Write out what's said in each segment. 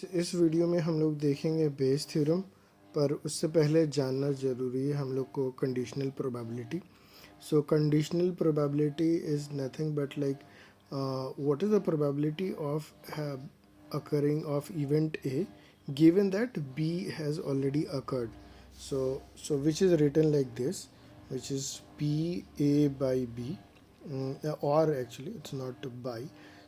इस वीडियो में हम लोग देखेंगे बेस थ्योरम, पर उससे पहले जानना ज़रूरी है हम लोग को conditional probability. So conditional probability is nothing but like what is the probability of occurring of event A given that B has already occurred. So which is written like this, which is P A by B, or actually it's not by.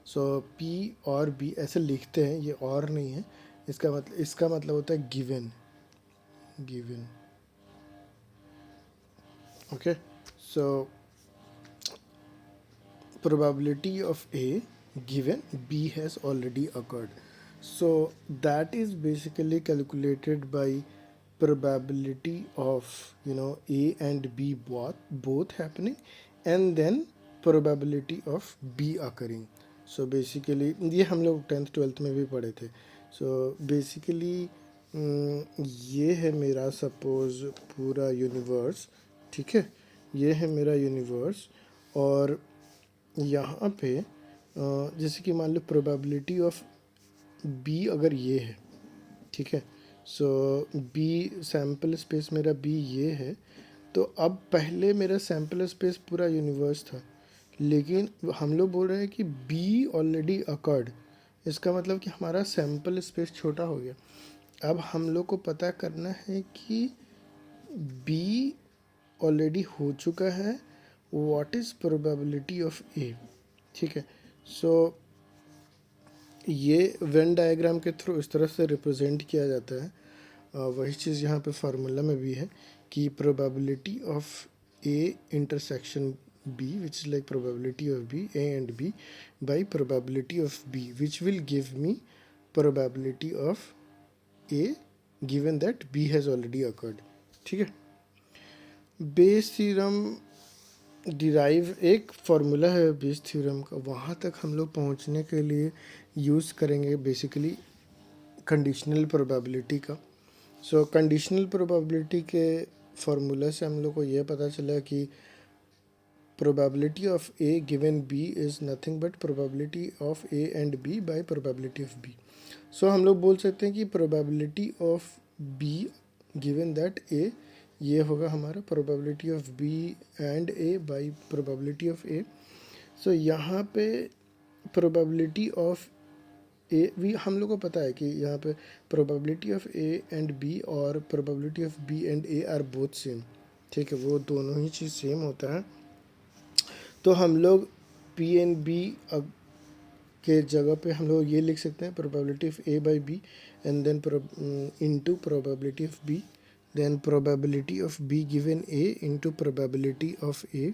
So P और B ऐसे लिखते हैं, ये और नहीं है. इसका मतलब होता है given. Okay. So probability of A given B has already occurred. So that is basically calculated by probability of A and B both happening, and then probability of B occurring. So basically ये हम लोग 10th 12th में भी पढ़े थे. So basically ये है मेरा सपोज पूरा यूनिवर्स. ठीक है, ये है मेरा यूनिवर्स. और यहाँ पे जैसे कि मान लो प्रोबेबिलिटी ऑफ बी अगर ये है, ठीक है. सो बी सैम्पल स्पेस मेरा बी ये है. तो अब पहले मेरा सैम्पल स्पेस पूरा यूनिवर्स था, लेकिन हम लोग बोल रहे हैं कि बी ऑलरेडी अकर्ड. इसका मतलब कि हमारा सैम्पल स्पेस छोटा हो गया. अब हम लोग को पता करना है कि बी ऑलरेडी हो चुका है, what is probability of A. ठीक है. सो ये वेन डायग्राम के थ्रू इस तरह से रिप्रेजेंट किया जाता है. वही चीज़ यहाँ पे फार्मूला में भी है कि probability of a intersection b, which is like probability of b a and b by probability of b, which will give me probability of A given that b has already occurred. ठीक है. Bayes theorem derive एक formula है Bayes theorem का, वहाँ तक हम लोग पहुँचने के लिए यूज़ करेंगे बेसिकली कंडीशनल प्रोबेबिलिटी का. सो कंडीशनल प्रोबेबिलिटी के फार्मूला से हम लोग को ये पता चला कि probability of A given B is nothing but probability of A and B by probability of B. So हम लोग बोल सकते हैं कि probability of B given that A, ये होगा हमारा probability of B and A by probability of A. So यहाँ पे प्रोबेबिलिटी ऑफ ए भी हम लोग को पता है कि यहाँ पे probability of A and B और probability of B and A are both same. ठीक है, वो दोनों ही चीज़ सेम होता है. तो हम लोग पी एंड बी के जगह पे हम लोग ये लिख सकते हैं probability of A by B and then into probability of B, then probability of B given A into probability of A.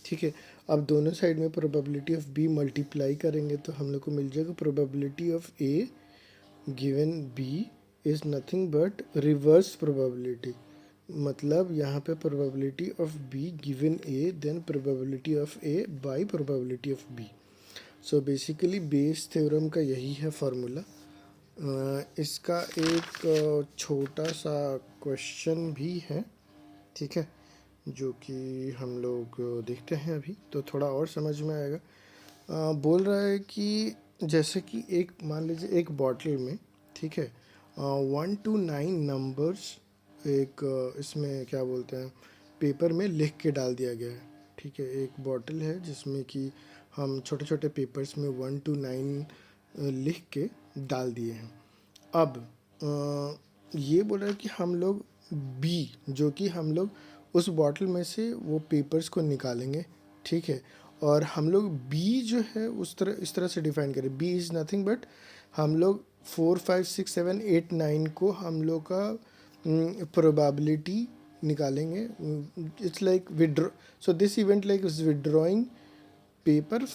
ठीक है. अब दोनों साइड में प्रोबेबिलिटी ऑफ बी मल्टीप्लाई करेंगे तो हम लोग को मिल जाएगा probability of A given B is nothing but reverse probability. मतलब यहाँ पे probability of B given a then probability of a by probability of B. So basically Bayes theorem का यही है फार्मूला. इसका एक छोटा सा क्वेश्चन भी है, ठीक है, जो कि हम लोग देखते हैं अभी तो थोड़ा और समझ में आएगा. बोल रहा है कि जैसे कि एक मान लीजिए एक बॉटल में, ठीक है, 1 to 9 नंबर्स एक इसमें क्या बोलते हैं पेपर में लिख के डाल दिया गया है. ठीक है, एक बॉटल है जिसमें कि हम छोटे छोटे पेपर्स में 1 to 9 लिख के डाल दिए हैं. अब ये बोल रहा है कि हम लोग बी, जो कि हम लोग उस बॉटल में से वो पेपर्स को निकालेंगे. ठीक है. और हम लोग बी जो है इस तरह से डिफाइन करें. बी इज़ नथिंग बट हम लोग 4 5 6 7 8 9 को हम लोग का प्रोबेबिलिटी निकालेंगे. It's like withdraw. So this event like is withdrawing paper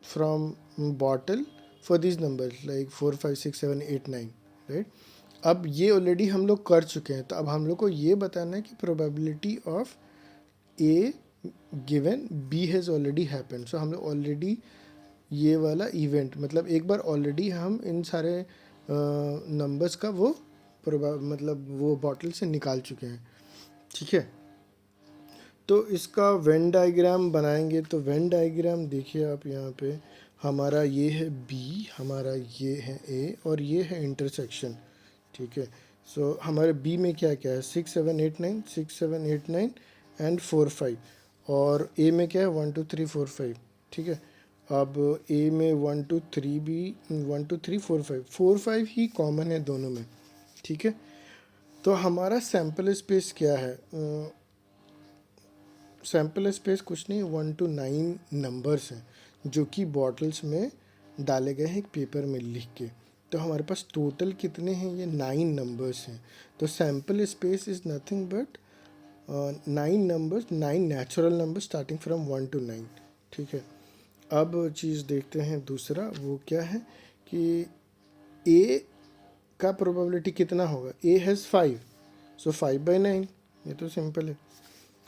from bottle for this numbers like 4 5 6 7 8 9, right. अब ये ऑलरेडी हम लोग कर चुके हैं, तो अब हम लोग को ये बताना है कि probability of A given B has already happen. So हम लोग ऑलरेडी ये वाला इवेंट मतलब एक बार ऑलरेडी हम इन सारे नंबर्स का वो मतलब वो बॉटल से निकाल चुके हैं. ठीक है. तो इसका वेन डायग्राम बनाएंगे. तो वेन डायग्राम देखिए आप यहाँ पे हमारा ये है बी, हमारा ये है ए और ये है इंटरसेक्शन, ठीक है। सो हमारे बी में क्या क्या है, 6 7 8 9, 6 7 8 9 एंड 4 5, और ए में क्या है 1 2 3 4 5, ठीक है। अब ए में 1 2 3 भी 1 2 3 4 5 ही कॉमन है दोनों में, ठीक है। तो हमारा सैम्पल स्पेस क्या है, सैम्पल स्पेस कुछ नहीं, 1 to 9 नंबर्स हैं जो कि बॉटल्स में डाले गए हैं एक पेपर में लिख के। तो हमारे पास टोटल कितने हैं, ये 9 नंबर्स हैं। तो sample space is nothing but 9 numbers, 9 natural number starting from 1 to 9, ठीक है। अब चीज़ देखते हैं दूसरा, वो क्या है कि ए का प्रोबेबिलिटी कितना होगा, ए हैज़ 5, सो 5/9, ये तो सिंपल है।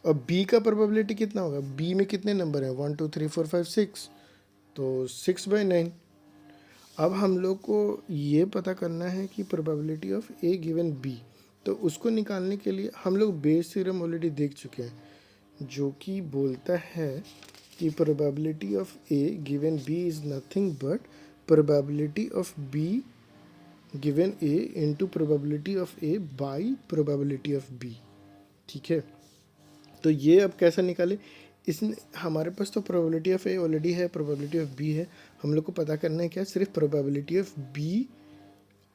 और बी का प्रोबेबिलिटी कितना होगा, बी में कितने नंबर हैं 1 2 3 4 5 6, तो 6/9। अब हम लोग को ये पता करना है कि probability of A given b, तो उसको निकालने के लिए हम लोग बेस थ्योरम ऑलरेडी देख चुके हैं जो कि बोलता है कि probability of A given B is nothing but probability of B given A into probability of A by probability of b, ठीक है। तो ये अब कैसे निकाले, इसने हमारे पास तो प्रोबेबिलिटी ऑफ ए ऑलरेडी है, प्रोबेबिलिटी ऑफ बी है, हम लोग को पता करना है क्या, सिर्फ प्रोबेबिलिटी ऑफ बी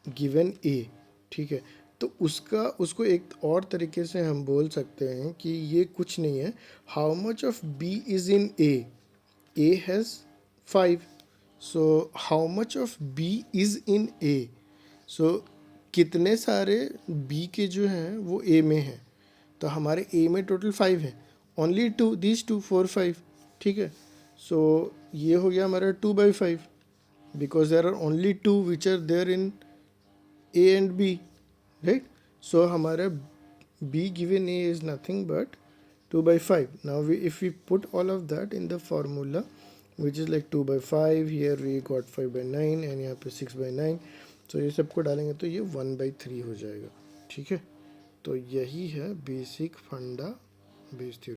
गिवन ए, ठीक है। तो उसको एक और तरीके से हम बोल सकते हैं कि ये कुछ नहीं है, how much of B is in A has 5, so how much of B is in A, so कितने सारे बी के जो हैं वो ए में हैं। तो हमारे ए में टोटल 5 है, ओनली टू दिस 2 4 5, ठीक है। सो ये हो गया हमारा 2/5, because there are only 2 which are there in A and B, right. So हमारा B given A is nothing but 2/5. Now if we put all of that in the formula which is like 2/5, here we got 5/9 and यहाँ पे 6/9, so ये सबको डालेंगे तो ये 1/3 हो जाएगा, ठीक है। तो यही है बेसिक फंडा बेस थ्योरी।